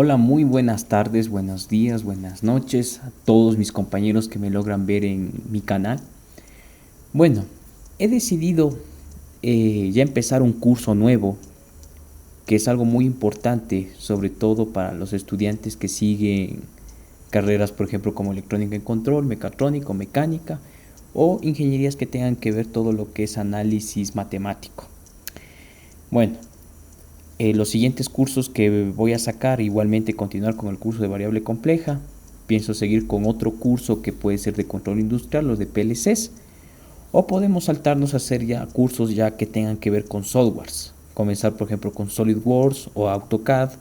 Hola, muy buenas tardes, buenos días, buenas noches a todos mis compañeros que me logran ver en mi canal. Bueno, he decidido ya empezar un curso nuevo, que es algo muy importante, sobre todo para los estudiantes que siguen carreras, por ejemplo, como electrónica en control, mecatrónico, mecánica, o ingenierías que tengan que ver todo lo que es análisis matemático. Bueno, los siguientes cursos que voy a sacar, igualmente continuar con el curso de variable compleja. Pienso seguir con otro curso que puede ser de control industrial o de PLCs. O podemos saltarnos a hacer ya cursos ya que tengan que ver con softwares. Comenzar, por ejemplo, con SolidWorks o AutoCAD.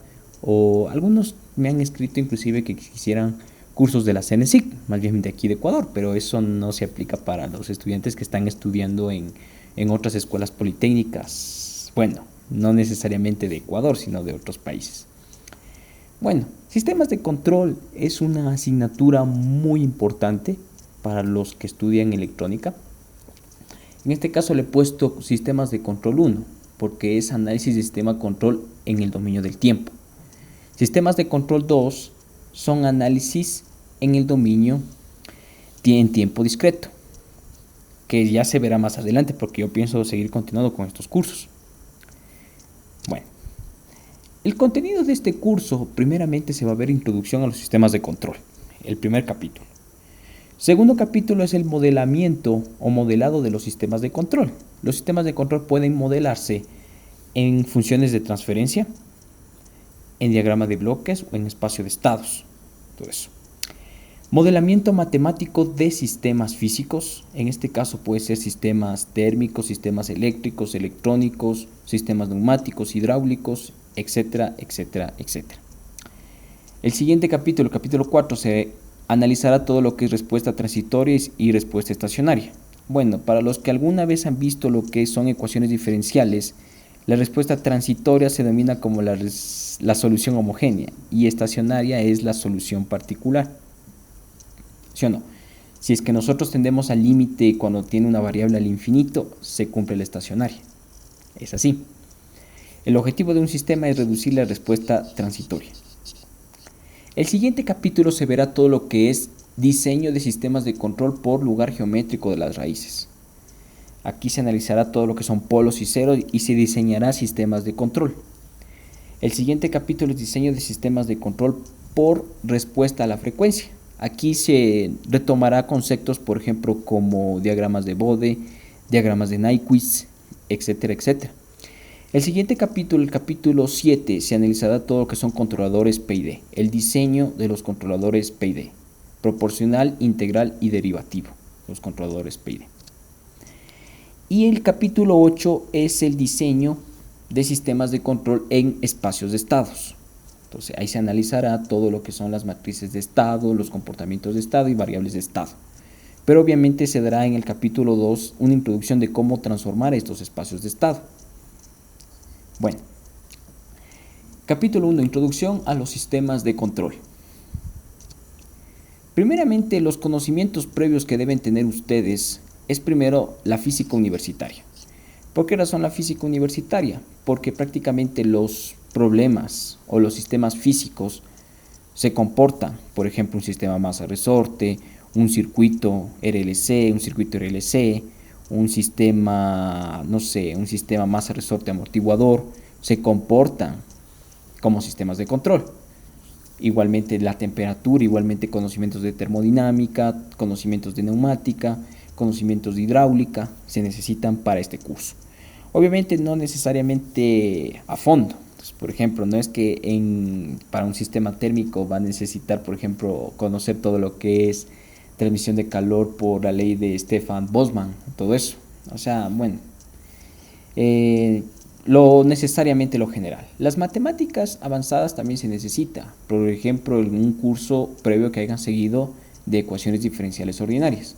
O algunos me han escrito inclusive que quisieran cursos de la CNSIC, más bien de aquí de Ecuador, pero eso no se aplica para los estudiantes que están estudiando en otras escuelas politécnicas. Bueno, no necesariamente de Ecuador, sino de otros países. Bueno, sistemas de control es una asignatura muy importante para los que estudian electrónica. En este caso le he puesto sistemas de control 1, porque es análisis de sistema control en el dominio del tiempo. Sistemas de control 2 son análisis en el dominio en tiempo discreto, que ya se verá más adelante porque yo pienso seguir continuando con estos cursos. Bueno, el contenido de este curso primeramente se va a ver introducción a los sistemas de control, el primer capítulo. Segundo capítulo es el modelamiento o modelado de los sistemas de control. Los sistemas de control pueden modelarse en funciones de transferencia, en diagrama de bloques o en espacio de estados. Todo eso. Modelamiento matemático de sistemas físicos. En este caso puede ser sistemas térmicos, sistemas eléctricos, electrónicos, sistemas neumáticos, hidráulicos, etcétera, etcétera, etcétera. El siguiente capítulo, el capítulo 4, se analizará todo lo que es respuesta transitoria y respuesta estacionaria. Bueno, para los que alguna vez han visto lo que son ecuaciones diferenciales, la respuesta transitoria se denomina como la solución homogénea y estacionaria es la solución particular. ¿Sí o no? Si es que nosotros tendemos al límite cuando tiene una variable al infinito, se cumple la estacionaria. Es así. El objetivo de un sistema es reducir la respuesta transitoria. El siguiente capítulo se verá todo lo que es diseño de sistemas de control por lugar geométrico de las raíces. Aquí se analizará todo lo que son polos y ceros y se diseñará sistemas de control. El siguiente capítulo es diseño de sistemas de control por respuesta a la frecuencia. Aquí se retomará conceptos, por ejemplo, como diagramas de Bode, diagramas de Nyquist, etcétera, etcétera. El siguiente capítulo, el capítulo 7, se analizará todo lo que son controladores PID, el diseño de los controladores PID, proporcional, integral y derivativo, los controladores PID. Y el capítulo 8 es el diseño de sistemas de control en espacios de estados. Entonces ahí se analizará todo lo que son las matrices de estado, los comportamientos de estado y variables de estado. Pero obviamente se dará en el capítulo 2 una introducción de cómo transformar estos espacios de estado. Bueno, capítulo 1, introducción a los sistemas de control. Primeramente, los conocimientos previos que deben tener ustedes es primero la física universitaria. ¿Por qué razón la física universitaria? Porque prácticamente los problemas o los sistemas físicos se comportan, por ejemplo, un sistema masa-resorte, un circuito RLC, un sistema, no sé, un sistema masa-resorte amortiguador, se comportan como sistemas de control. Igualmente la temperatura, igualmente conocimientos de termodinámica, conocimientos de neumática, conocimientos de hidráulica, se necesitan para este curso. Obviamente no necesariamente a fondo. Entonces, por ejemplo, no es que para un sistema térmico va a necesitar, por ejemplo, conocer todo lo que es transmisión de calor por la ley de Stefan Boltzmann, todo eso. O sea, bueno, necesariamente lo general. Las matemáticas avanzadas también se necesita, por ejemplo, en un curso previo que hayan seguido de ecuaciones diferenciales ordinarias,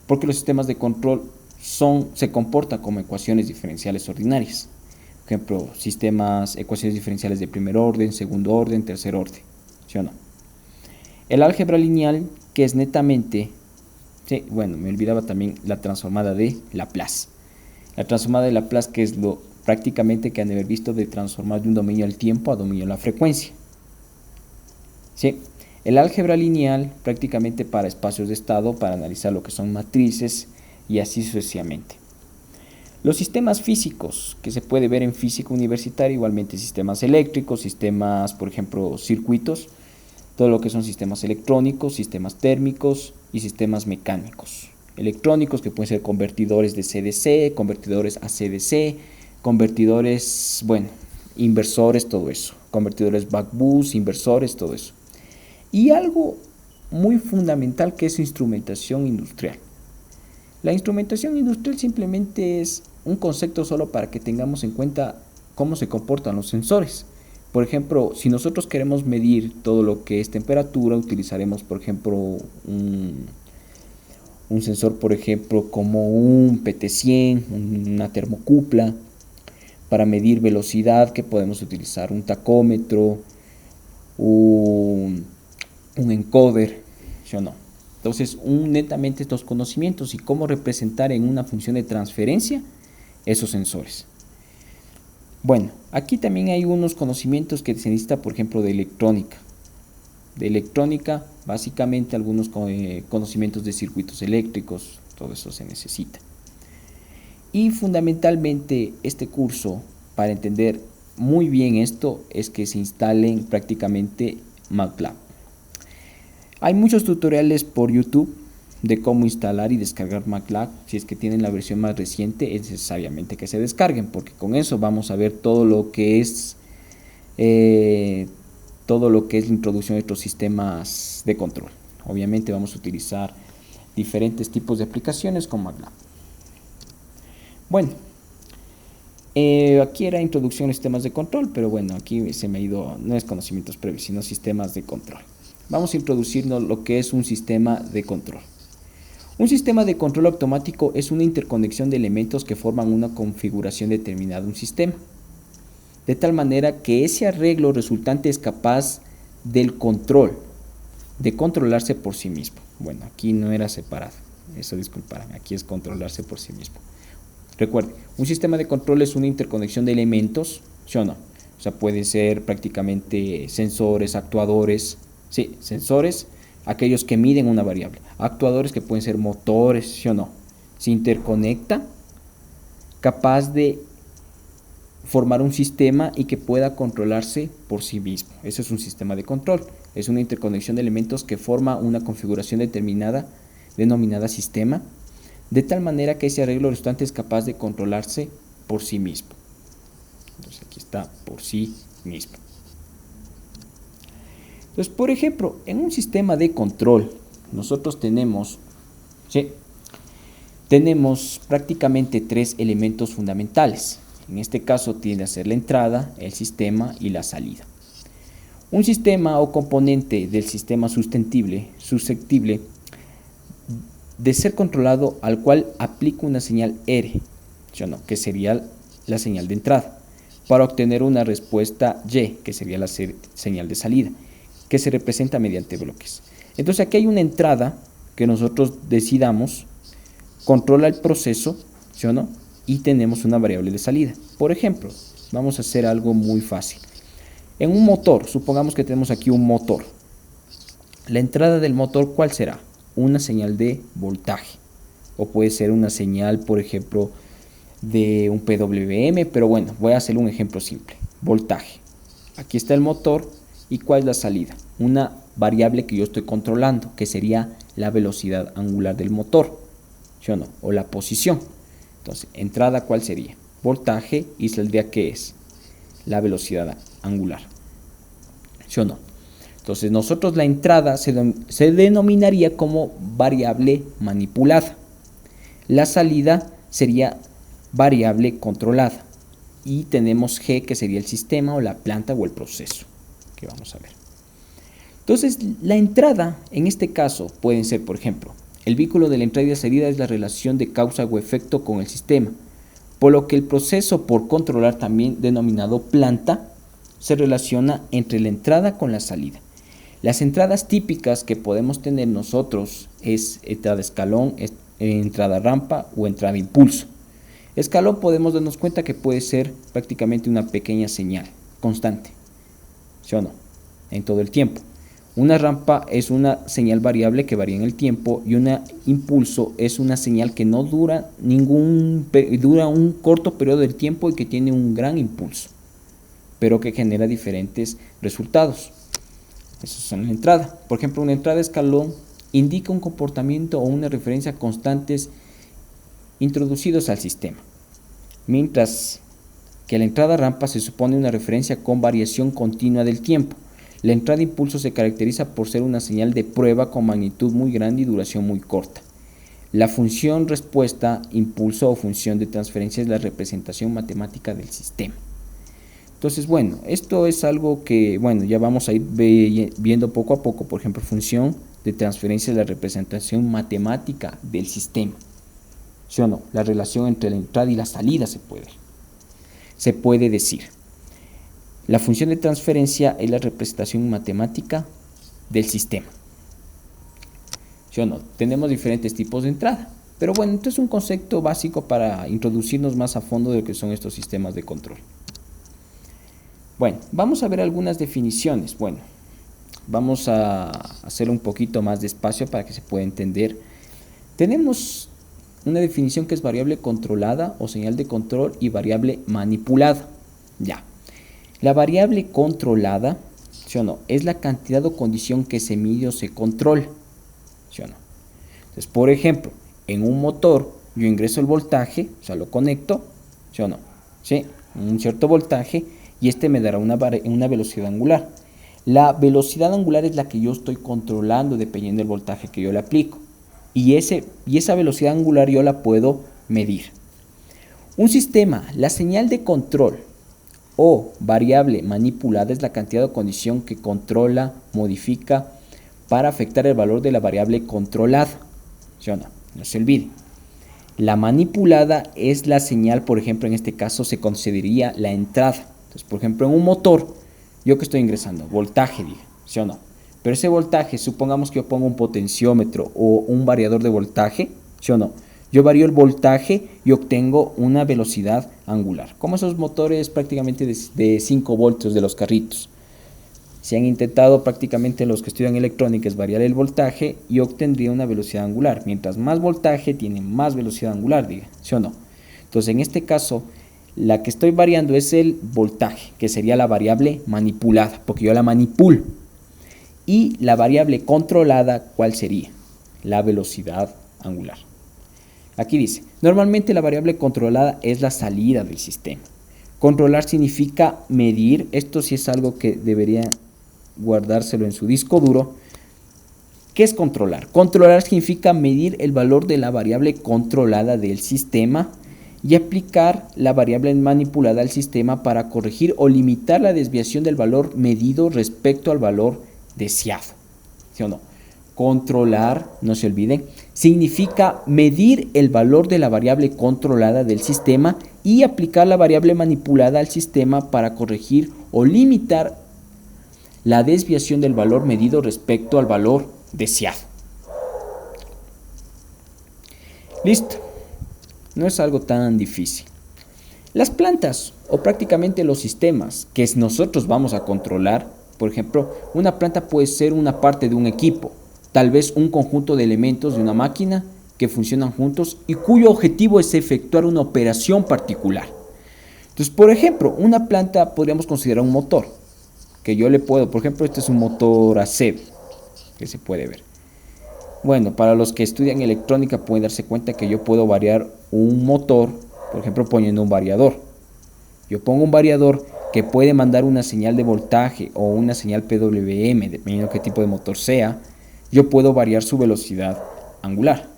porque los sistemas de control se comportan como ecuaciones diferenciales ordinarias. Por ejemplo, ecuaciones diferenciales de primer orden, segundo orden, tercer orden. ¿Sí o no? El álgebra lineal, que es netamente, sí, bueno, me olvidaba también la transformada de Laplace. La transformada de Laplace, que es lo prácticamente que han de haber visto de transformar de un dominio al tiempo a dominio a la frecuencia. ¿sí? El álgebra lineal prácticamente para espacios de estado, para analizar lo que son matrices y así sucesivamente. Los sistemas físicos que se puede ver en física universitaria, igualmente sistemas eléctricos, sistemas, por ejemplo, circuitos, todo lo que son sistemas electrónicos, sistemas térmicos y sistemas mecánicos. Electrónicos que pueden ser convertidores de CDC, convertidores a CDC, convertidores, bueno, inversores, todo eso. Convertidores backboost, inversores, todo eso. Y algo muy fundamental que es instrumentación industrial. La instrumentación industrial simplemente es un concepto solo para que tengamos en cuenta cómo se comportan los sensores. Por ejemplo, si nosotros queremos medir todo lo que es temperatura, utilizaremos, por ejemplo, un sensor, por ejemplo, como un PT100, una termocupla. Para medir velocidad, que podemos utilizar un tacómetro, un encoder, ¿sí o no? Entonces, netamente estos conocimientos y cómo representar en una función de transferencia esos sensores. Bueno, aquí también hay unos conocimientos que se necesita, por ejemplo, de electrónica. De electrónica, básicamente algunos conocimientos de circuitos eléctricos, todo eso se necesita. Y fundamentalmente este curso, para entender muy bien esto, es que se instalen prácticamente MATLAB. Hay muchos tutoriales por YouTube de cómo instalar y descargar MATLAB. Si es que tienen la versión más reciente, es necesariamente que se descarguen, porque con eso vamos a ver todo lo que es la introducción de estos sistemas de control. Obviamente vamos a utilizar diferentes tipos de aplicaciones con MATLAB. Bueno, aquí era introducción a sistemas de control, pero bueno, aquí se me ha ido, no es conocimientos previos, sino sistemas de control. Vamos a introducirnos lo que es un sistema de control. Un sistema de control automático es una interconexión de elementos que forman una configuración determinada de un sistema, de tal manera que ese arreglo resultante es capaz del control, de controlarse por sí mismo. Bueno, aquí no era separado, eso disculparme, aquí es controlarse por sí mismo. Recuerde, un sistema de control es una interconexión de elementos, ¿sí o no? O sea, puede ser prácticamente sensores, actuadores, sí, sensores, aquellos que miden una variable, actuadores que pueden ser motores, ¿sí o no? Se interconecta, capaz de formar un sistema y que pueda controlarse por sí mismo. Eso es un sistema de control, es una interconexión de elementos que forma una configuración determinada, denominada sistema, de tal manera que ese arreglo resultante es capaz de controlarse por sí mismo. Entonces aquí está, por sí mismo. Entonces, por ejemplo, en un sistema de control, nosotros tenemos prácticamente tres elementos fundamentales. En este caso tiende a ser la entrada, el sistema y la salida. Un sistema o componente del sistema susceptible de ser controlado al cual aplico una señal R, ¿sí o no? Que sería la señal de entrada, para obtener una respuesta Y, que sería la señal de salida, que se representa mediante bloques. Entonces aquí hay una entrada que nosotros decidamos, controla el proceso, ¿sí o no? Y tenemos una variable de salida. Por ejemplo, vamos a hacer algo muy fácil. En un motor, supongamos que tenemos aquí un motor. La entrada del motor, ¿cuál será? Una señal de voltaje, o puede ser una señal, por ejemplo, de un PWM, pero bueno, voy a hacer un ejemplo simple. Voltaje. Aquí está el motor, ¿y cuál es la salida? Una variable que yo estoy controlando, que sería la velocidad angular del motor, ¿sí o no? O la posición. Entonces, entrada, ¿cuál sería? Voltaje, y saldría, ¿qué es? La velocidad angular, ¿sí o no? Entonces nosotros la entrada se denominaría como variable manipulada. La salida sería variable controlada. Y tenemos G, que sería el sistema o la planta o el proceso, que vamos a ver. Entonces la entrada en este caso pueden ser, por ejemplo, el vínculo de la entrada y la salida es la relación de causa o efecto con el sistema, por lo que el proceso por controlar, también denominado planta, se relaciona entre la entrada con la salida. Las entradas típicas que podemos tener nosotros es entrada escalón, entrada rampa o entrada impulso. Escalón podemos darnos cuenta que puede ser prácticamente una pequeña señal constante, ¿sí o no? En todo el tiempo. Una rampa es una señal variable que varía en el tiempo y un impulso es una señal que no dura dura un corto periodo de tiempo y que tiene un gran impulso, pero que genera diferentes resultados. Eso es en la entrada. Por ejemplo, una entrada de escalón indica un comportamiento o una referencia constantes introducidos al sistema, mientras que la entrada rampa se supone una referencia con variación continua del tiempo. La entrada de impulso se caracteriza por ser una señal de prueba con magnitud muy grande y duración muy corta. La función respuesta, impulso o función de transferencia es la representación matemática del sistema. Entonces, bueno, esto es algo que, bueno, ya vamos a ir viendo poco a poco. Por ejemplo, función de transferencia es la representación matemática del sistema. ¿Sí o no? La relación entre la entrada y la salida se puede decir. La función de transferencia es la representación matemática del sistema. ¿Sí o no? Tenemos diferentes tipos de entrada. Pero bueno, esto es un concepto básico para introducirnos más a fondo de lo que son estos sistemas de control. Bueno, vamos a ver algunas definiciones. Bueno, vamos a hacerlo un poquito más despacio para que se pueda entender. Tenemos una definición que es variable controlada o señal de control y variable manipulada. Ya. La variable controlada, ¿sí o no?, es la cantidad o condición que se mide o se controla. ¿Sí o no? Entonces, por ejemplo, en un motor yo ingreso el voltaje, o sea, lo conecto, ¿sí o no? ¿Sí? Un cierto voltaje y este me dará una velocidad angular. La velocidad angular es la que yo estoy controlando dependiendo del voltaje que yo le aplico. Y esa velocidad angular yo la puedo medir. Un sistema, la señal de control o variable manipulada es la cantidad o condición que controla, modifica para afectar el valor de la variable controlada. ¿Sí o no? No se olvide. La manipulada es la señal, por ejemplo, en este caso se consideraría la entrada. Entonces, por ejemplo, en un motor, yo que estoy ingresando, voltaje, dije, ¿sí o no? Pero ese voltaje, supongamos que yo pongo un potenciómetro o un variador de voltaje, ¿sí o no? Yo varío el voltaje y obtengo una velocidad angular. Como esos motores prácticamente de 5 voltios de los carritos. Se han intentado prácticamente los que estudian electrónica es variar el voltaje y obtendría una velocidad angular. Mientras más voltaje tiene más velocidad angular, diga, ¿sí o no? Entonces, en este caso, la que estoy variando es el voltaje, que sería la variable manipulada, porque yo la manipulo. Y la variable controlada, ¿cuál sería? La velocidad angular. Aquí dice, normalmente la variable controlada es la salida del sistema. Controlar significa medir, esto sí es algo que debería guardárselo en su disco duro. ¿Qué es controlar? Controlar significa medir el valor de la variable controlada del sistema y aplicar la variable manipulada al sistema para corregir o limitar la desviación del valor medido respecto al valor deseado. ¿Sí o no? Controlar, no se olviden, significa medir el valor de la variable controlada del sistema y aplicar la variable manipulada al sistema para corregir o limitar la desviación del valor medido respecto al valor deseado. Listo. No es algo tan difícil. Las plantas o prácticamente los sistemas que nosotros vamos a controlar, por ejemplo, una planta puede ser una parte de un equipo, tal vez un conjunto de elementos de una máquina que funcionan juntos y cuyo objetivo es efectuar una operación particular. Entonces, por ejemplo, una planta podríamos considerar un motor, que yo le puedo, por ejemplo, este es un motor AC, que se puede ver. Bueno, para los que estudian electrónica pueden darse cuenta que yo puedo variar un motor, por ejemplo, poniendo un variador. Yo pongo un variador que puede mandar una señal de voltaje o una señal PWM, dependiendo de qué tipo de motor sea, yo puedo variar su velocidad angular.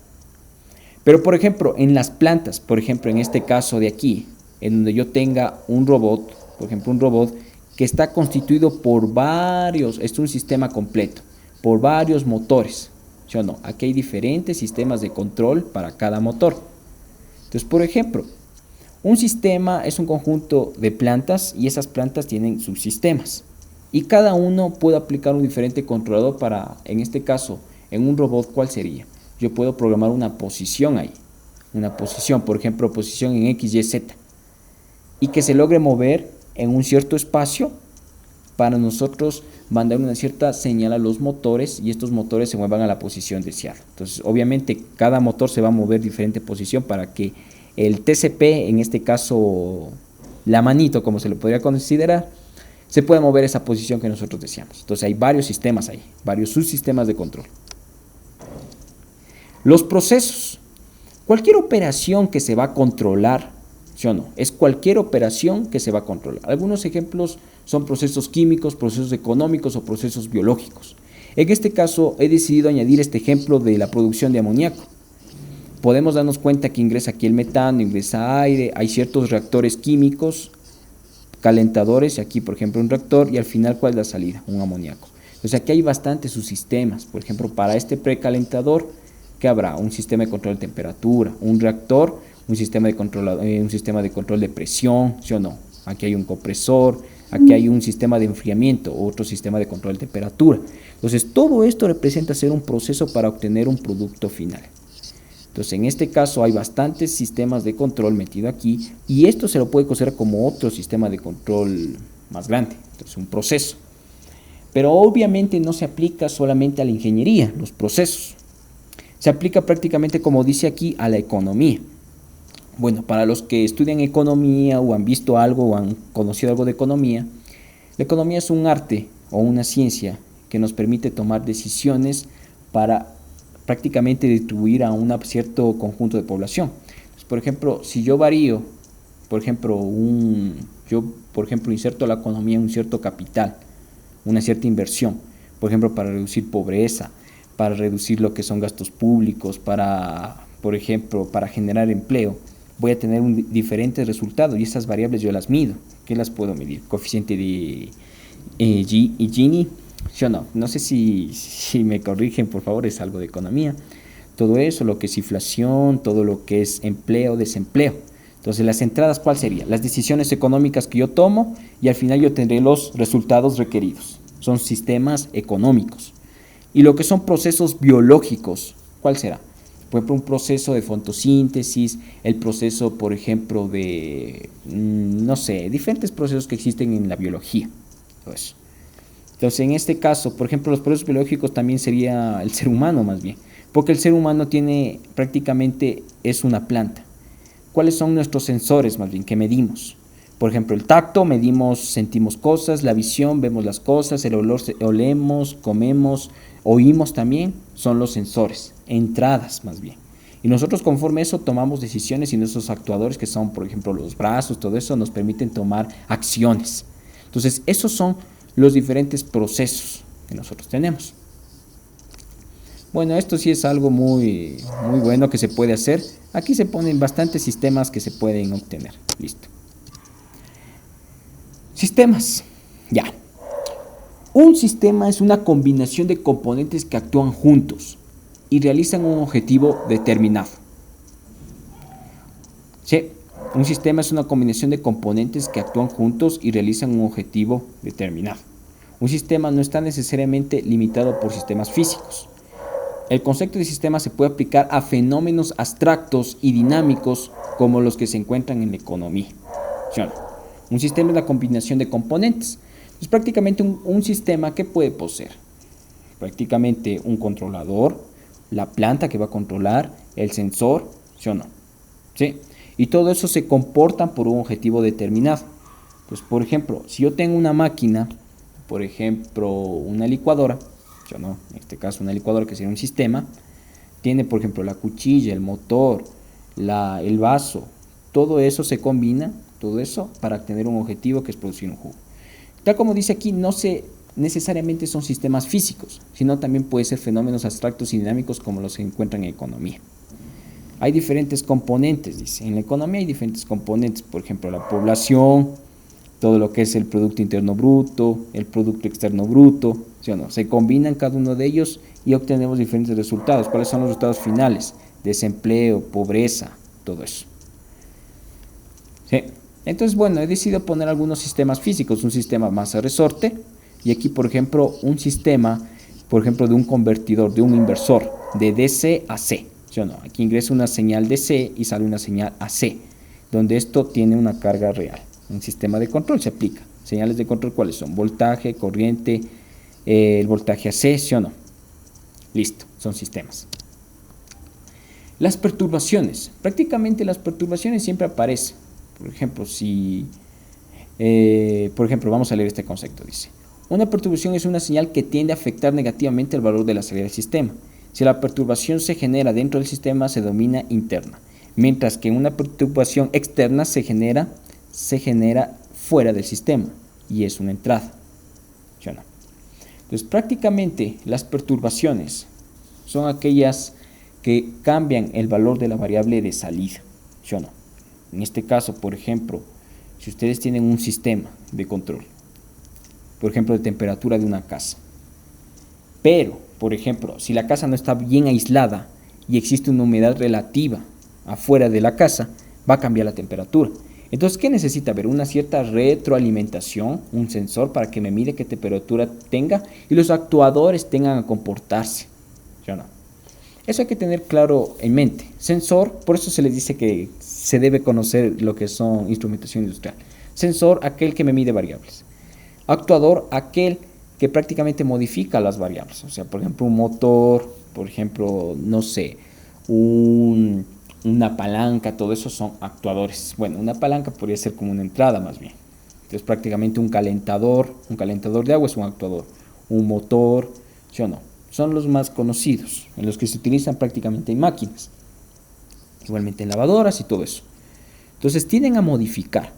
Pero por ejemplo, en las plantas, por ejemplo, en este caso de aquí, en donde yo tenga un robot, por ejemplo, un robot que está constituido por varios, es un sistema completo, por varios motores, ¿sí o no? Aquí hay diferentes sistemas de control para cada motor. Entonces, por ejemplo, un sistema es un conjunto de plantas y esas plantas tienen subsistemas. Y cada uno puede aplicar un diferente controlador para, en este caso, en un robot, ¿cuál sería? Yo puedo programar una posición ahí. Una posición, por ejemplo, posición en X, Y, Z. Y que se logre mover en un cierto espacio para nosotros mandar una cierta señal a los motores y estos motores se muevan a la posición deseada. Entonces, obviamente, cada motor se va a mover diferente posición para que el TCP, en este caso la manito, como se lo podría considerar, se pueda mover esa posición que nosotros deseamos. Entonces, hay varios sistemas ahí, varios subsistemas de control. Los procesos. Cualquier operación que se va a controlar, ¿sí o no? Es cualquier operación que se va a controlar. Algunos ejemplos son procesos químicos, procesos económicos o procesos biológicos. En este caso he decidido añadir este ejemplo de la producción de amoníaco. Podemos darnos cuenta que ingresa aquí el metano, ingresa aire, hay ciertos reactores químicos, calentadores, y aquí por ejemplo un reactor, y al final ¿cuál es la salida? Un amoníaco. Entonces aquí hay bastantes subsistemas. Por ejemplo, para este precalentador, ¿qué habrá? Un sistema de control de temperatura, un reactor, un sistema de control de presión, ¿sí o no? Aquí hay un compresor, aquí hay un sistema de enfriamiento, otro sistema de control de temperatura. Entonces todo esto representa ser un proceso para obtener un producto final. Entonces en este caso hay bastantes sistemas de control metido aquí y esto se lo puede considerar como otro sistema de control más grande, entonces un proceso. Pero obviamente no se aplica solamente a la ingeniería, los procesos. Se aplica prácticamente, como dice aquí, a la economía. Bueno, para los que estudian economía o han visto algo o han conocido algo de economía, la economía es un arte o una ciencia que nos permite tomar decisiones para prácticamente distribuir a un cierto conjunto de población. Entonces, por ejemplo, si yo varío, yo inserto a la economía un cierto capital, una cierta inversión, por ejemplo, para reducir pobreza, para reducir lo que son gastos públicos, por ejemplo, para generar empleo, voy a tener diferentes resultados y esas variables yo las mido. ¿Qué las puedo medir? Coeficiente de Gini, yo no sé si me corrigen, por favor, es algo de economía. Todo eso, lo que es inflación, todo lo que es empleo, desempleo. Entonces, las entradas, ¿cuál sería? Las decisiones económicas que yo tomo y al final yo tendré los resultados requeridos. Son sistemas económicos. Y lo que son procesos biológicos, ¿cuál será? Por ejemplo, un proceso de fotosíntesis, el proceso, por ejemplo, de, no sé, diferentes procesos que existen en la biología. Entonces, en este caso, por ejemplo, los procesos biológicos también sería el ser humano más bien, porque el ser humano prácticamente es una planta. ¿Cuáles son nuestros sensores más bien que medimos? Por ejemplo, el tacto, medimos, sentimos cosas, la visión, vemos las cosas, el olor, olemos, comemos, oímos también, son los sensores, entradas más bien. Y nosotros conforme a eso tomamos decisiones y nuestros actuadores, que son por ejemplo los brazos, todo eso nos permiten tomar acciones. Entonces, esos son los diferentes procesos que nosotros tenemos. Bueno, esto sí es algo muy bueno que se puede hacer. Aquí se ponen bastantes sistemas que se pueden obtener. Listo. Sistemas. Ya. Un sistema es una combinación de componentes que actúan juntos y realizan un objetivo determinado. Sí, un sistema es una combinación de componentes que actúan juntos y realizan un objetivo determinado. Un sistema no está necesariamente limitado por sistemas físicos. El concepto de sistema se puede aplicar a fenómenos abstractos y dinámicos como los que se encuentran en la economía. ¿Sí o no? Un sistema es la combinación de componentes. Es prácticamente un sistema que puede poseer prácticamente un controlador, la planta que va a controlar, el sensor, ¿sí o no? ¿Sí? Y todo eso se comporta por un objetivo determinado. Pues, por ejemplo, si yo tengo una máquina, por ejemplo, una licuadora, ¿sí o no? En este caso una licuadora que sería un sistema, tiene, por ejemplo, la cuchilla, el motor, el vaso, todo eso se combina, todo eso para tener un objetivo que es producir un jugo. Tal como dice aquí, no necesariamente son sistemas físicos, sino también puede ser fenómenos abstractos y dinámicos como los que se encuentran en economía. Hay diferentes componentes, dice. En la economía hay diferentes componentes, por ejemplo, la población, todo lo que es el Producto Interno Bruto, el Producto Externo Bruto, ¿sí o no? Se combinan cada uno de ellos y obtenemos diferentes resultados. ¿Cuáles son los resultados finales? Desempleo, pobreza, todo eso. ¿Sí? Entonces, bueno, he decidido poner algunos sistemas físicos, un sistema masa resorte, y aquí, por ejemplo, un sistema, por ejemplo, de un convertidor, de un inversor, de DC a C, ¿sí o no? Aquí ingresa una señal DC y sale una señal AC, donde esto tiene una carga real. Un sistema de control se aplica. Señales de control, ¿cuáles son? Voltaje, corriente, el voltaje AC, ¿sí o no? Listo, son sistemas. Las perturbaciones. Prácticamente las perturbaciones siempre aparecen. Por ejemplo, vamos a leer este concepto. Dice, una perturbación es una señal que tiende a afectar negativamente el valor de la salida del sistema. Si la perturbación se genera dentro del sistema, se denomina interna, mientras que una perturbación externa se genera fuera del sistema y es una entrada. ¿Sí o no? Entonces, prácticamente las perturbaciones son aquellas que cambian el valor de la variable de salida. ¿Sí o no? En este caso, por ejemplo, si ustedes tienen un sistema de control, por ejemplo, de temperatura de una casa, pero, por ejemplo, si la casa no está bien aislada y existe una humedad relativa afuera de la casa, va a cambiar la temperatura. Entonces, ¿qué necesita haber? Una cierta retroalimentación, un sensor para que me mide qué temperatura tenga y los actuadores tengan a comportarse. ¿Sí o no? Eso hay que tener claro en mente. Sensor, por eso se les dice que se debe conocer lo que son instrumentación industrial. Sensor, aquel que me mide variables. Actuador, aquel que prácticamente modifica las variables. O sea, por ejemplo, un motor, por ejemplo, no sé, una palanca, todo eso son actuadores. Bueno, una palanca podría ser como una entrada más bien. Entonces, prácticamente un calentador de agua es un actuador. Un motor, ¿sí o no? Son los más conocidos, en los que se utilizan prácticamente en máquinas. Igualmente en lavadoras y todo eso. Entonces, tienden a modificar.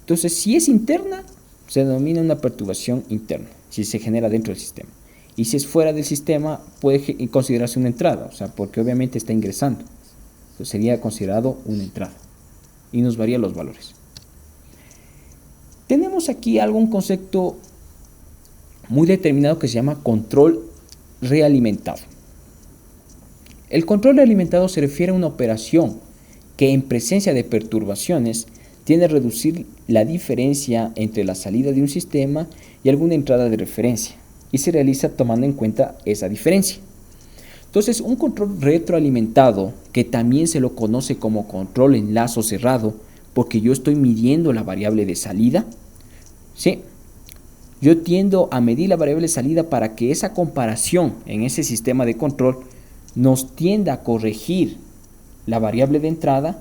Entonces, si es interna, se denomina una perturbación interna, si se genera dentro del sistema. Y si es fuera del sistema, puede considerarse una entrada, o sea, porque obviamente está ingresando. Entonces sería considerado una entrada. Y nos varían los valores. Tenemos aquí algún concepto muy determinado que se llama control realimentado. El control realimentado se refiere a una operación que en presencia de perturbaciones tiende a reducir la diferencia entre la salida de un sistema y alguna entrada de referencia, y se realiza tomando en cuenta esa diferencia. Entonces, un control retroalimentado, que también se lo conoce como control en lazo cerrado, porque yo estoy midiendo la variable de salida, ¿sí? Yo tiendo a medir la variable de salida para que esa comparación en ese sistema de control nos tienda a corregir la variable de entrada,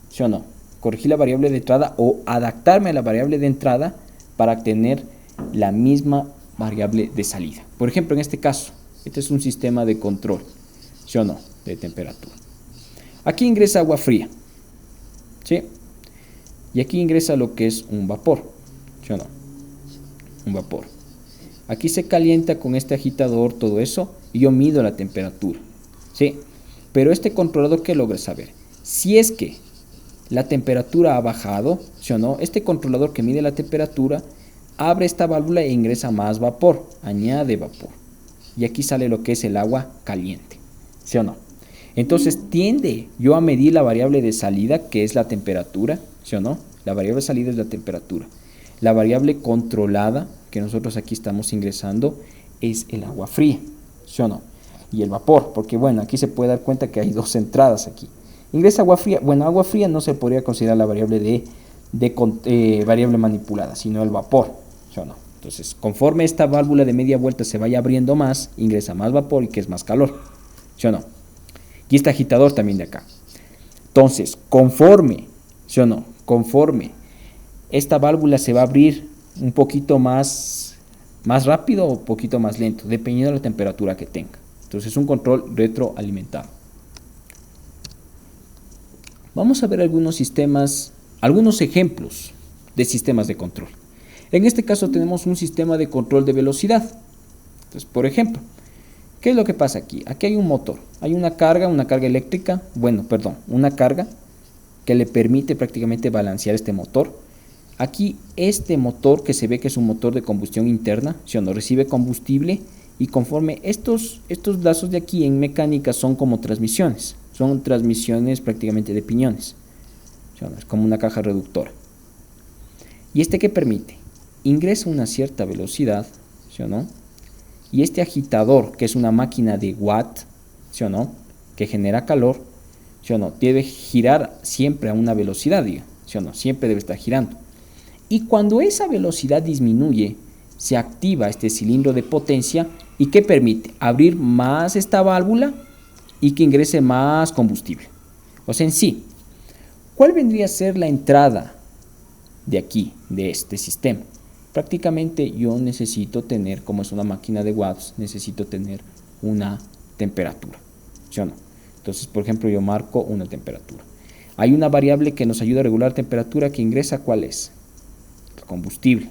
¿sí o no? Corregir la variable de entrada o adaptarme a la variable de entrada para tener la misma variable de salida. Por ejemplo, en este caso, este es un sistema de control, ¿sí o no? De temperatura. Aquí ingresa agua fría, ¿sí? Y aquí ingresa lo que es un vapor, ¿sí o no? Un vapor. Aquí se calienta con este agitador todo eso y yo mido la temperatura, ¿sí? Pero este controlador, ¿qué logra saber? Si es que la temperatura ha bajado, ¿sí o no? Este controlador que mide la temperatura abre esta válvula e ingresa más vapor, añade vapor. Y aquí sale lo que es el agua caliente, ¿sí o no? Entonces tiende yo a medir la variable de salida, que es la temperatura, ¿sí o no? La variable de salida es la temperatura. La variable controlada, que nosotros aquí estamos ingresando, es el agua fría, ¿sí o no? Y el vapor, porque bueno, aquí se puede dar cuenta que hay dos entradas aquí. Ingresa agua fría. Bueno, agua fría no se podría considerar la variable variable manipulada, sino el vapor, ¿sí o no? Entonces, conforme esta válvula de media vuelta se vaya abriendo más, ingresa más vapor y que es más calor, ¿sí o no? Y este agitador también de acá. Entonces, conforme, ¿sí o no? Conforme esta válvula se va a abrir un poquito más rápido o un poquito más lento, dependiendo de la temperatura que tenga. Entonces, es un control retroalimentado. Vamos a ver algunos ejemplos de sistemas de control. En este caso tenemos un sistema de control de velocidad. Entonces, por ejemplo, ¿qué es lo que pasa aquí? Aquí hay un motor, hay una carga eléctrica, una carga que le permite prácticamente balancear este motor. Aquí este motor, que se ve que es un motor de combustión interna, ¿sí o no? Recibe combustible y conforme estos lazos de aquí en mecánica son como transmisiones. Son transmisiones prácticamente de piñones. ¿Sí o no? Es como una caja reductora. ¿Y este qué permite? Ingresa una cierta velocidad, ¿sí o no? Y este agitador, que es una máquina de watt, ¿sí o no? Que genera calor, ¿sí o no? Debe girar siempre a una velocidad, ¿sí o no? Siempre debe estar girando. Y cuando esa velocidad disminuye, se activa este cilindro de potencia y que permite abrir más esta válvula y que ingrese más combustible. O sea, en sí, ¿cuál vendría a ser la entrada de aquí, de este sistema? Prácticamente yo necesito tener, como es una máquina de watts, necesito tener una temperatura, ¿sí o no? Entonces, por ejemplo, yo marco una temperatura. Hay una variable que nos ayuda a regular temperatura que ingresa, ¿cuál es? El combustible.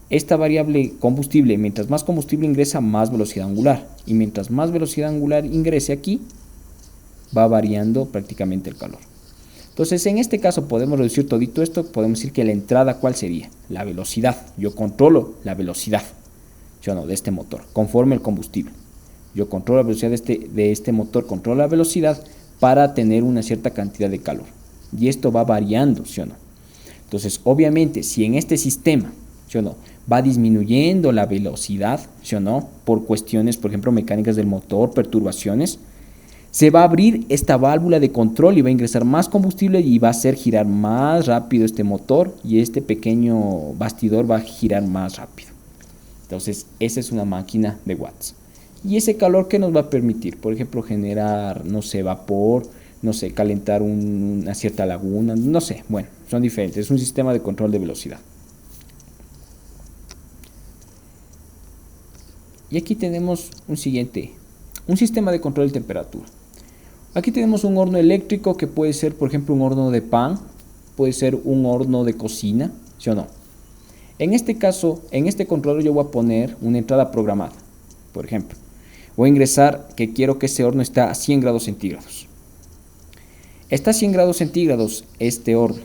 Esta variable combustible, mientras más combustible ingresa, más velocidad angular. Y mientras más velocidad angular ingrese aquí, va variando prácticamente el calor. Entonces, en este caso podemos reducir todito esto, podemos decir que la entrada, ¿cuál sería? La velocidad. Yo controlo la velocidad, ¿sí o no?, de este motor, conforme el combustible. Yo controlo la velocidad de este motor, controlo la velocidad para tener una cierta cantidad de calor. Y esto va variando, ¿sí o no? Entonces, obviamente, si en este sistema, ¿sí o no?, va disminuyendo la velocidad, ¿sí o no?, por cuestiones, por ejemplo, mecánicas del motor, perturbaciones, se va a abrir esta válvula de control y va a ingresar más combustible y va a hacer girar más rápido este motor y este pequeño bastidor va a girar más rápido. Entonces, esa es una máquina de watts. Y ese calor que nos va a permitir, por ejemplo, generar, no sé, vapor, no sé, calentar una cierta laguna, no sé, bueno, son diferentes. Es un sistema de control de velocidad. Y aquí tenemos un sistema de control de temperatura. Aquí tenemos un horno eléctrico que puede ser, por ejemplo, un horno de pan, puede ser un horno de cocina, ¿sí o no? En este caso, en este controlador yo voy a poner una entrada programada. Por ejemplo, voy a ingresar que quiero que ese horno esté a 100 grados centígrados. Está a 100 grados centígrados este horno,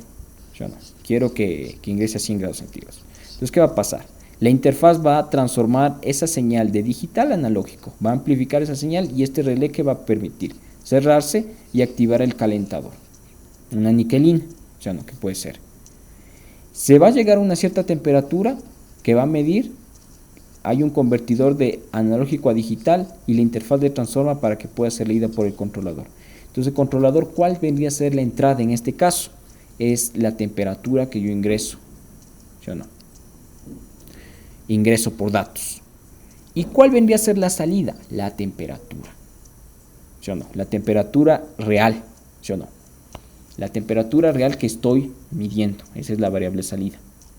¿sí o no? Quiero que ingrese a 100 grados centígrados. Entonces, ¿qué va a pasar? La interfaz va a transformar esa señal de digital a analógico, va a amplificar esa señal y este relé que va a permitir cerrarse y activar el calentador. Una niquelina, o sea, no, que puede ser. Se va a llegar a una cierta temperatura que va a medir. Hay un convertidor de analógico a digital y la interfaz de transforma para que pueda ser leída por el controlador. Entonces, el controlador, ¿cuál vendría a ser la entrada en este caso? Es la temperatura que yo ingreso, ¿sí o no? Ingreso por datos. ¿Y cuál vendría a ser la salida? La temperatura, ¿sí o no? La temperatura real, ¿sí o no? La temperatura real que estoy midiendo, esa es la variable salida.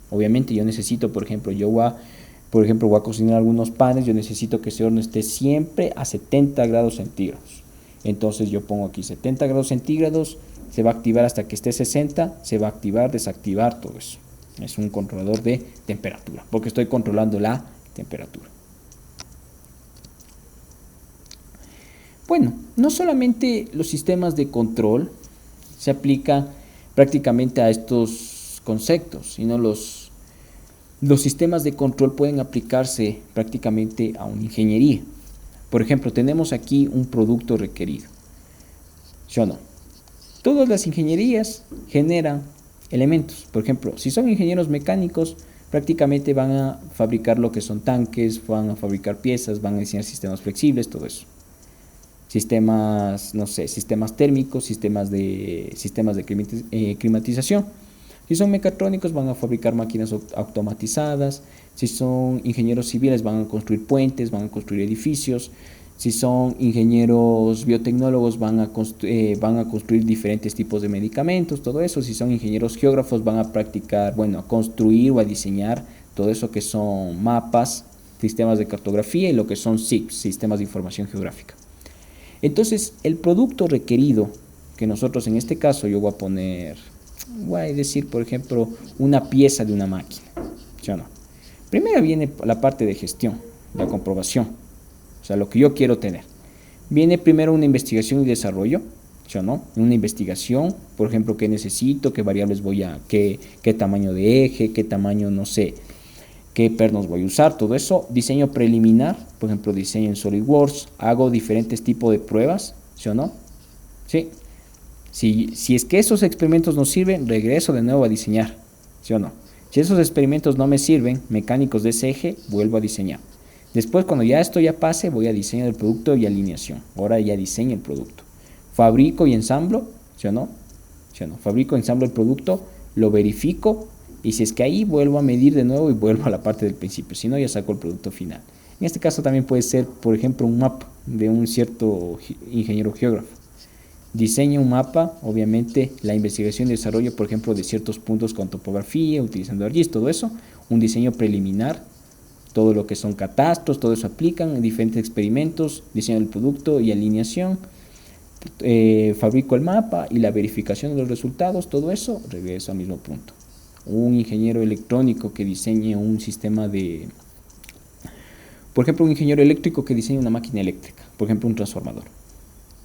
Obviamente yo necesito, por ejemplo, voy a cocinar algunos panes, yo necesito que ese horno esté siempre a 70 grados centígrados. Entonces yo pongo aquí 70 grados centígrados, se va a activar hasta que esté 60, se va a activar, desactivar, todo eso. Es un controlador de temperatura, porque estoy controlando la temperatura. Bueno, no solamente los sistemas de control se aplican prácticamente a estos conceptos, sino los sistemas de control pueden aplicarse prácticamente a una ingeniería. Por ejemplo, tenemos aquí un producto requerido, ¿sí o no? Todas las ingenierías generan elementos. Por ejemplo, si son ingenieros mecánicos, prácticamente van a fabricar lo que son tanques, van a fabricar piezas, van a diseñar sistemas flexibles, todo eso. Sistemas, no sé, sistemas térmicos, sistemas de climatización. Si son mecatrónicos, van a fabricar máquinas automatizadas. Si son ingenieros civiles, van a construir puentes, van a construir edificios. Si son ingenieros biotecnólogos, van a construir diferentes tipos de medicamentos, todo eso. Si son ingenieros geógrafos, van a practicar, a construir o a diseñar todo eso que son mapas, sistemas de cartografía y lo que son SIGs, sistemas de información geográfica. Entonces, el producto requerido, que nosotros en este caso yo voy a decir, por ejemplo, una pieza de una máquina, ¿sí o no? Primero viene la parte de gestión, la comprobación, o sea, lo que yo quiero tener. Viene primero una investigación y desarrollo, ¿sí o no? Una investigación, por ejemplo, qué necesito, qué variables qué tamaño de eje, qué tamaño, no sé, qué pernos voy a usar, todo eso. Diseño preliminar, por ejemplo, diseño en SolidWorks, hago diferentes tipos de pruebas, ¿sí o no? Sí. Si es que esos experimentos no sirven, regreso de nuevo a diseñar, ¿sí o no? Si esos experimentos no me sirven, mecánicos de ese eje, vuelvo a diseñar. Después, cuando ya esto ya pase, voy a diseñar el producto y alineación. Ahora ya diseño el producto. Fabrico y ensamblo, ¿sí o no? ¿Sí o no? Fabrico, ensamblo el producto, lo verifico Y si es que ahí vuelvo a medir de nuevo y vuelvo a la parte del principio, si no ya saco el producto final. En este caso también puede ser, por ejemplo, un mapa de un cierto ingeniero geógrafo. Diseña un mapa, obviamente la investigación y desarrollo, por ejemplo, de ciertos puntos con topografía, utilizando ArcGIS, todo eso, un diseño preliminar, todo lo que son catastros, todo eso aplican en diferentes experimentos, diseño del producto y alineación, fabrico el mapa y la verificación de los resultados, todo eso, regreso al mismo punto. Un ingeniero electrónico que diseñe un sistema de, por ejemplo, un ingeniero eléctrico que diseñe una máquina eléctrica, por ejemplo, un transformador.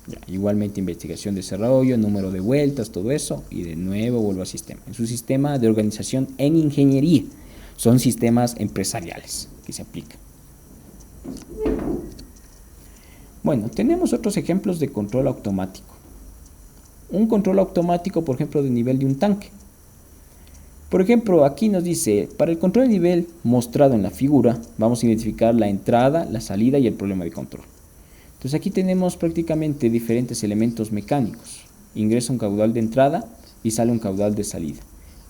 Ya, igualmente investigación, desarrollo, número de vueltas, todo eso, y de nuevo vuelvo al sistema. Es un sistema de organización en ingeniería, son sistemas empresariales que se aplican. Bueno, tenemos otros ejemplos de control automático. Un control automático, por ejemplo, de nivel de un tanque. Por ejemplo, aquí nos dice, para el control de nivel mostrado en la figura, vamos a identificar la entrada, la salida y el problema de control. Entonces aquí tenemos prácticamente diferentes elementos mecánicos. Ingresa un caudal de entrada y sale un caudal de salida.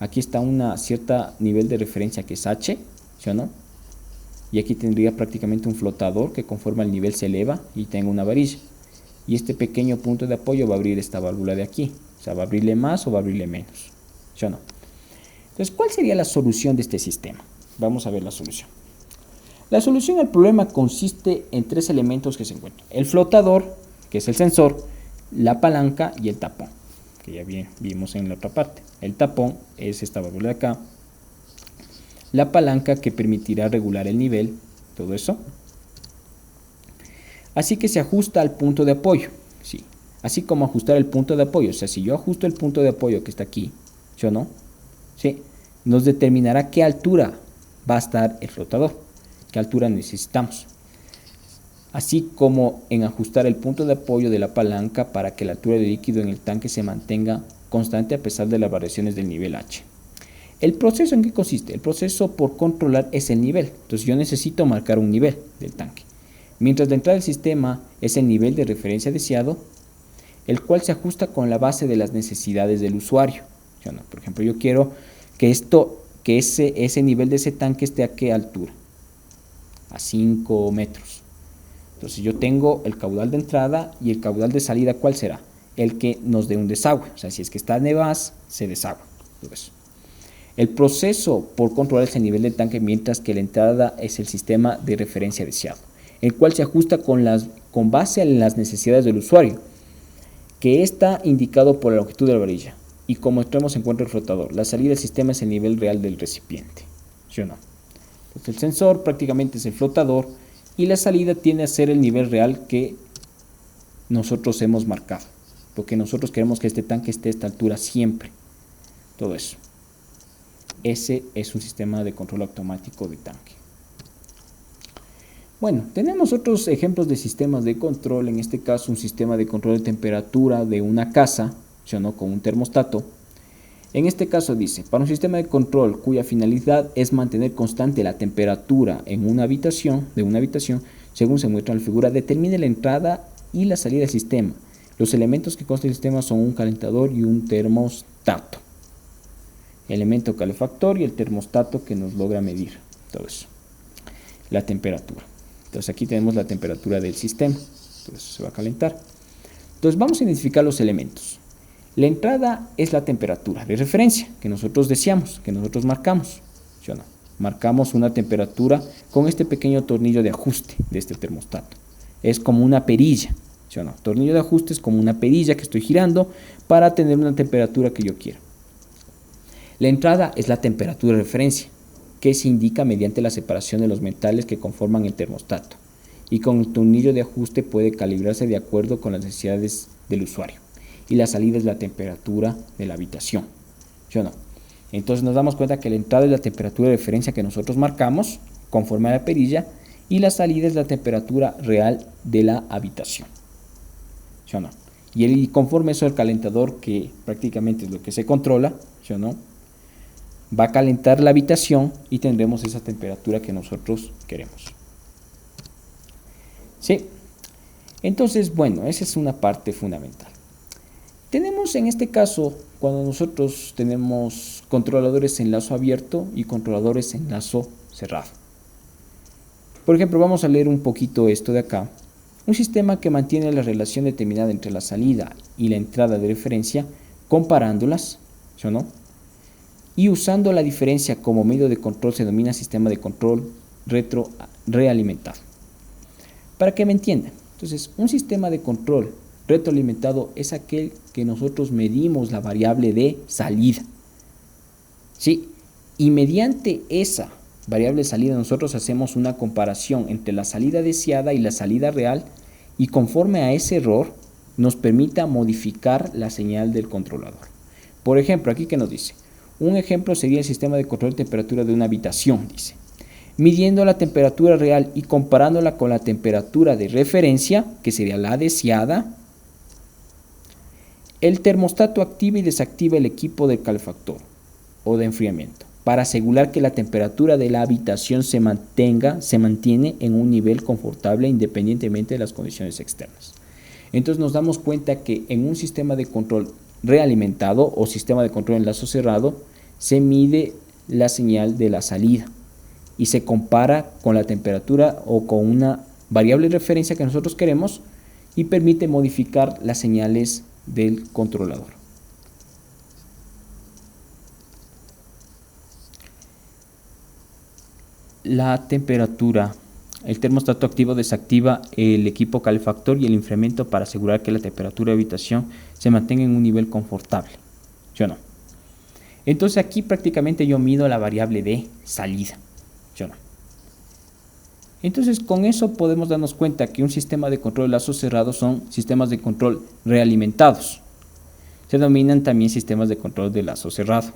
Aquí está un cierto nivel de referencia que es H, ¿sí o no? Y aquí tendría prácticamente un flotador que conforme el nivel se eleva y tengo una varilla. Y este pequeño punto de apoyo va a abrir esta válvula de aquí. O sea, va a abrirle más o va a abrirle menos, ¿sí o no? Entonces, ¿cuál sería la solución de este sistema? Vamos a ver la solución. La solución al problema consiste en tres elementos que se encuentran. El flotador, que es el sensor, la palanca y el tapón, que ya bien vimos en la otra parte. El tapón es esta válvula de acá. La palanca que permitirá regular el nivel, todo eso. Así que se ajusta al punto de apoyo, ¿sí? Así como ajustar el punto de apoyo. O sea, si yo ajusto el punto de apoyo que está aquí, ¿sí o no? ¿Sí? Nos determinará qué altura va a estar el flotador. ¿Qué altura necesitamos? Así como en ajustar el punto de apoyo de la palanca para que la altura del líquido en el tanque se mantenga constante a pesar de las variaciones del nivel H. ¿El proceso en qué consiste? El proceso por controlar es el nivel. Entonces yo necesito marcar un nivel del tanque. Mientras la entrada del sistema es el nivel de referencia deseado, el cual se ajusta con la base de las necesidades del usuario. Por ejemplo, yo quiero que ese nivel de ese tanque esté a qué altura. A 5 metros. Entonces yo tengo el caudal de entrada y el caudal de salida, ¿cuál será? El que nos dé un desagüe. O sea, si es que está nevas, se desagua. Todo eso. El proceso por controlar es el nivel del tanque, mientras que la entrada es el sistema de referencia deseado, el cual se ajusta con base a las necesidades del usuario, que está indicado por la longitud de la varilla. Y como extremo se encuentra el flotador. La salida del sistema es el nivel real del recipiente. ¿Sí o no? Entonces el sensor prácticamente es el flotador y la salida tiene a ser el nivel real que nosotros hemos marcado, porque nosotros queremos que este tanque esté a esta altura siempre. Todo eso. Ese es un sistema de control automático de tanque. Bueno, tenemos otros ejemplos de sistemas de control. En este caso, un sistema de control de temperatura de una casa, ¿sí o no?, con un termostato. En este caso dice, para un sistema de control cuya finalidad es mantener constante la temperatura en una habitación, según se muestra en la figura, determine la entrada y la salida del sistema. Los elementos que constan del sistema son un calentador y un termostato. Elemento calefactor y el termostato que nos logra medir todo eso. La temperatura. Entonces aquí tenemos la temperatura del sistema. Entonces se va a calentar. Entonces vamos a identificar los elementos. La entrada es la temperatura de referencia que nosotros deseamos, que nosotros marcamos. ¿Sí o no? Marcamos una temperatura con este pequeño tornillo de ajuste de este termostato. Es como una perilla. ¿Sí o no? Tornillo de ajuste es como una perilla que estoy girando para tener una temperatura que yo quiera. La entrada es la temperatura de referencia, que se indica mediante la separación de los metales que conforman el termostato. Y con el tornillo de ajuste puede calibrarse de acuerdo con las necesidades del usuario. Y la salida es la temperatura de la habitación, ¿sí o no? Entonces nos damos cuenta que la entrada es la temperatura de referencia que nosotros marcamos conforme a la perilla y la salida es la temperatura real de la habitación, ¿sí o no? Y conforme eso el calentador, que prácticamente es lo que se controla, ¿sí o no?, va a calentar la habitación y tendremos esa temperatura que nosotros queremos. ¿Sí? Entonces, bueno, esa es una parte fundamental. Tenemos en este caso, cuando nosotros tenemos controladores en lazo abierto y controladores en lazo cerrado. Por ejemplo, vamos a leer un poquito esto de acá. Un sistema que mantiene la relación determinada entre la salida y la entrada de referencia, comparándolas, ¿sí o no? Y usando la diferencia como medio de control se denomina sistema de control retroalimentado. Para que me entiendan, entonces, un sistema de control retroalimentado es aquel que nosotros medimos la variable de salida. ¿Sí? Y mediante esa variable de salida nosotros hacemos una comparación entre la salida deseada y la salida real, y conforme a ese error nos permita modificar la señal del controlador. Por ejemplo, aquí que nos dice, un ejemplo sería el sistema de control de temperatura de una habitación, dice. Midiendo la temperatura real y comparándola con la temperatura de referencia, que sería la deseada, el termostato activa y desactiva el equipo del calefactor o de enfriamiento para asegurar que la temperatura de la habitación se mantiene en un nivel confortable independientemente de las condiciones externas. Entonces nos damos cuenta que en un sistema de control realimentado o sistema de control en lazo cerrado se mide la señal de la salida y se compara con la temperatura o con una variable de referencia que nosotros queremos y permite modificar las señales del controlador. La temperatura, el termostato activo desactiva el equipo calefactor y el enfriamiento para asegurar que la temperatura de habitación se mantenga en un nivel confortable, ¿sí o no? Entonces aquí prácticamente yo mido la variable de salida, ¿sí o no? Entonces con eso podemos darnos cuenta que un sistema de control de lazo cerrado son sistemas de control realimentados. Se denominan también sistemas de control de lazo cerrado.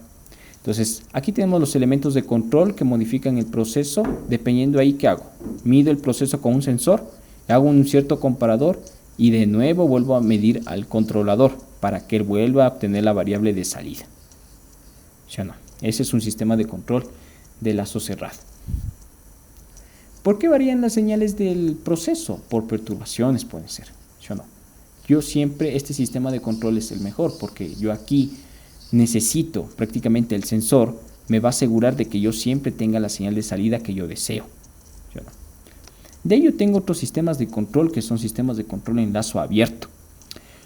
Entonces aquí tenemos los elementos de control que modifican el proceso. Dependiendo ahí, ¿qué hago? Mido el proceso con un sensor, hago un cierto comparador y de nuevo vuelvo a medir al controlador para que él vuelva a obtener la variable de salida, ¿sí o no? Ese es un sistema de control de lazo cerrado. ¿Por qué varían las señales del proceso? Por perturbaciones pueden ser, ¿sí o no? Yo siempre, este sistema de control es el mejor porque yo aquí necesito prácticamente el sensor, me va a asegurar de que yo siempre tenga la señal de salida que yo deseo, ¿sí o no? De ello tengo otros sistemas de control que son sistemas de control en lazo abierto.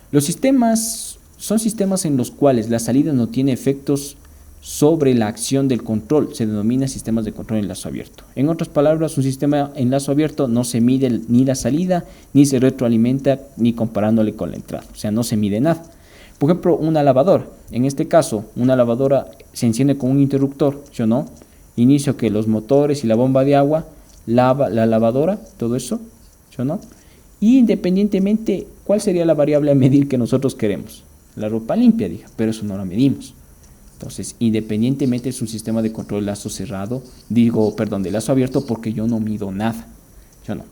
Los sistemas son sistemas en los cuales la salida no tiene efectos sobre la acción del control, se denomina sistemas de control en lazo abierto. En otras palabras, un sistema en lazo abierto no se mide ni la salida, ni se retroalimenta, ni comparándole con la entrada, o sea, no se mide nada. Por ejemplo, una lavadora, en este caso, una lavadora se enciende con un interruptor, ¿sí o no? Inicio que los motores y la bomba de agua, lava la lavadora, todo eso, ¿sí o no? Y independientemente, ¿cuál sería la variable a medir que nosotros queremos? La ropa limpia, dije, pero eso no la medimos. Entonces, independientemente es un sistema de control de lazo cerrado, de lazo abierto porque yo no mido nada, ¿sí o no?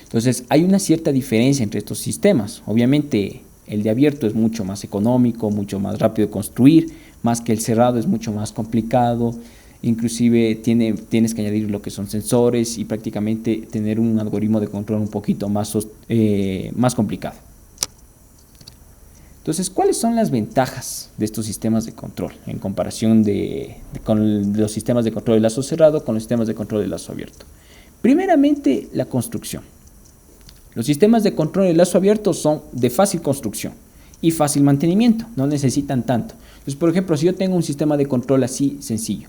Entonces, hay una cierta diferencia entre estos sistemas. Obviamente, el de abierto es mucho más económico, mucho más rápido de construir, más que el cerrado es mucho más complicado, inclusive tienes que añadir lo que son sensores y prácticamente tener un algoritmo de control un poquito más complicado. Entonces, ¿cuáles son las ventajas de estos sistemas de control en comparación con los sistemas de control de lazo cerrado con los sistemas de control de lazo abierto? Primeramente, la construcción. Los sistemas de control de lazo abierto son de fácil construcción y fácil mantenimiento, no necesitan tanto. Entonces, por ejemplo, si yo tengo un sistema de control así sencillo,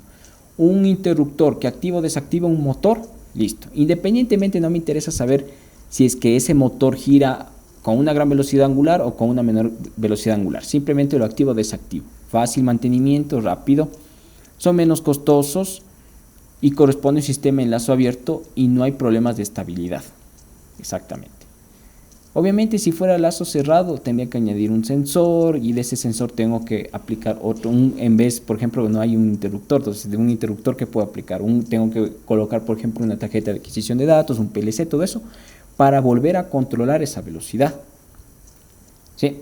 un interruptor que activa o desactiva un motor, listo. Independientemente no me interesa saber si es que ese motor gira con una gran velocidad angular o con una menor velocidad angular. Simplemente lo activo o desactivo. Fácil mantenimiento, rápido, son menos costosos y corresponde a un sistema en lazo abierto y no hay problemas de estabilidad. Exactamente. Obviamente, si fuera lazo cerrado, tendría que añadir un sensor y de ese sensor tengo que aplicar otro. En vez, por ejemplo, no hay un interruptor, entonces de un interruptor que puedo aplicar, tengo que colocar, por ejemplo, una tarjeta de adquisición de datos, un PLC, todo eso, para volver a controlar esa velocidad. ¿Sí?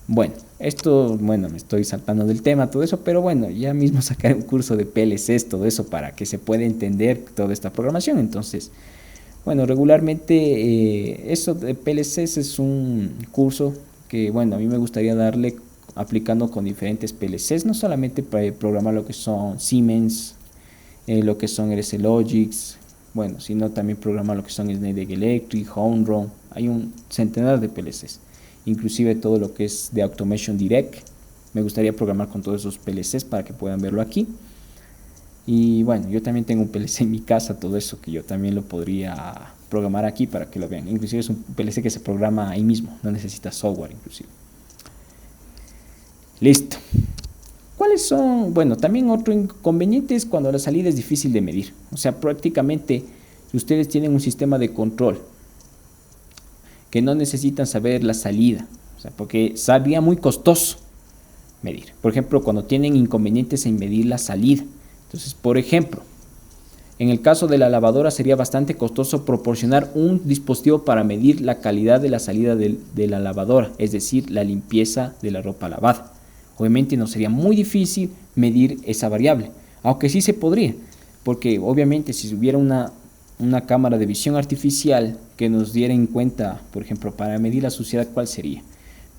Bueno, me estoy saltando del tema, todo eso, pero bueno, ya mismo sacaré un curso de PLCs, todo eso, para que se pueda entender toda esta programación. Entonces, bueno, regularmente eso de PLCs es un curso que bueno, a mí me gustaría darle aplicando con diferentes PLCs, no solamente para programar lo que son Siemens, lo que son RS Logics, bueno, sino también programar lo que son Schneider Electric, Homeron. Hay un centenar de PLCs, inclusive todo lo que es de Automation Direct. Me gustaría programar con todos esos PLCs para que puedan verlo aquí. Y bueno, yo también tengo un PLC en mi casa, todo eso que yo también lo podría programar aquí para que lo vean. Inclusive es un PLC que se programa ahí mismo, no necesita software inclusive. Listo. ¿Cuáles son? Bueno, también otro inconveniente es cuando la salida es difícil de medir. O sea, prácticamente si ustedes tienen un sistema de control que no necesitan saber la salida, o sea, porque sería muy costoso medir. Por ejemplo, cuando tienen inconvenientes en medir la salida. Entonces, por ejemplo, en el caso de la lavadora sería bastante costoso proporcionar un dispositivo para medir la calidad de la salida de la lavadora, es decir, la limpieza de la ropa lavada. Obviamente nos sería muy difícil medir esa variable, aunque sí se podría, porque obviamente si hubiera una cámara de visión artificial que nos diera en cuenta, por ejemplo, para medir la suciedad, ¿cuál sería?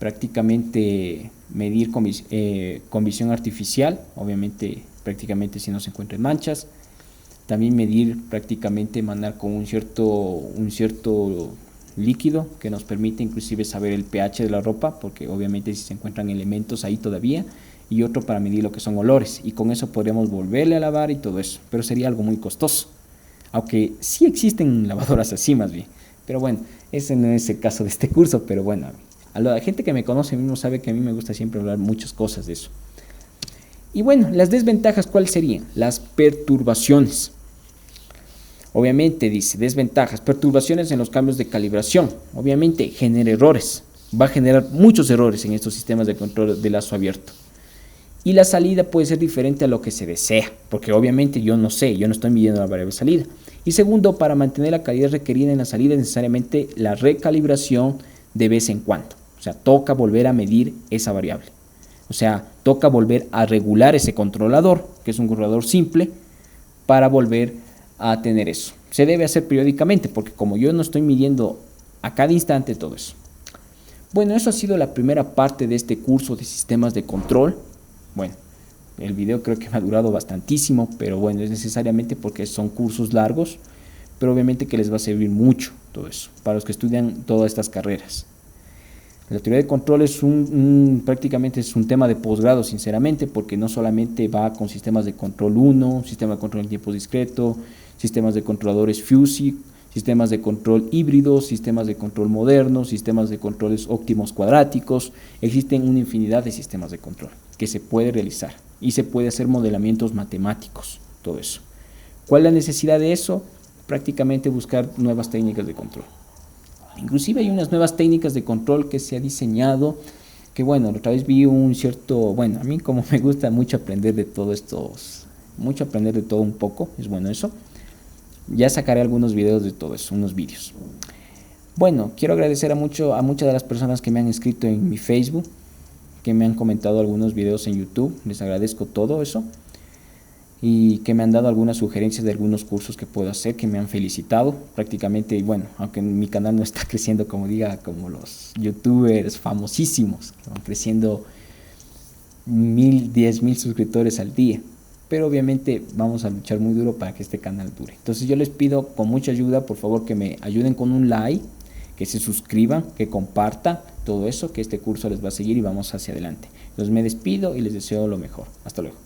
Prácticamente medir con visión artificial, obviamente prácticamente si no se encuentran manchas, también medir prácticamente mandar con un cierto líquido que nos permite inclusive saber el pH de la ropa, porque obviamente si se encuentran elementos ahí todavía, y otro para medir lo que son olores, y con eso podríamos volverle a lavar y todo eso, pero sería algo muy costoso, aunque sí existen lavadoras así más bien, pero bueno, ese no es el caso de este curso, pero bueno, a la gente que me conoce mismo sabe que a mí me gusta siempre hablar muchas cosas de eso. Y bueno, las desventajas, ¿cuáles serían? Las perturbaciones. Obviamente dice desventajas, perturbaciones en los cambios de calibración. Obviamente genera errores, va a generar muchos errores en estos sistemas de control de lazo abierto. Y la salida puede ser diferente a lo que se desea, porque obviamente yo no sé, yo no estoy midiendo la variable salida. Y segundo, para mantener la calidad requerida en la salida es necesariamente la recalibración de vez en cuando. O sea, toca volver a medir esa variable. O sea, toca volver a regular ese controlador, que es un controlador simple, para volver a tener eso. Se debe hacer periódicamente, porque como yo no estoy midiendo a cada instante todo eso. Bueno, eso ha sido la primera parte de este curso de sistemas de control. Bueno, el video creo que me ha durado bastantísimo, pero bueno, es necesariamente porque son cursos largos, pero obviamente que les va a servir mucho todo eso, para los que estudian todas estas carreras. La teoría de control es prácticamente es un tema de posgrado, sinceramente, porque no solamente va con sistemas de control 1, sistema de control en tiempo discreto, sistemas de controladores FUSI, sistemas de control híbridos, sistemas de control modernos, sistemas de controles óptimos cuadráticos. Existen una infinidad de sistemas de control que se puede realizar y se puede hacer modelamientos matemáticos, todo eso. ¿Cuál es la necesidad de eso? Prácticamente buscar nuevas técnicas de control. Inclusive hay unas nuevas técnicas de control que se ha diseñado, que bueno, otra vez vi bueno, a mí como me gusta mucho aprender de todo esto, mucho aprender de todo un poco, es bueno eso. Ya sacaré algunos videos de todo eso, unos vídeos. Bueno, quiero agradecer a muchas de las personas que me han escrito en mi Facebook, que me han comentado algunos videos en YouTube, les agradezco todo eso. Y que me han dado algunas sugerencias de algunos cursos que puedo hacer, que me han felicitado prácticamente. Y bueno, aunque mi canal no está creciendo como los youtubers famosísimos que van creciendo 1000, 10,000 suscriptores al día, pero obviamente vamos a luchar muy duro para que este canal dure. Entonces yo les pido con mucha ayuda, por favor, que me ayuden con un like, que se suscriban, que compartan todo eso, que este curso les va a seguir y vamos hacia adelante. Entonces me despido y les deseo lo mejor. Hasta luego.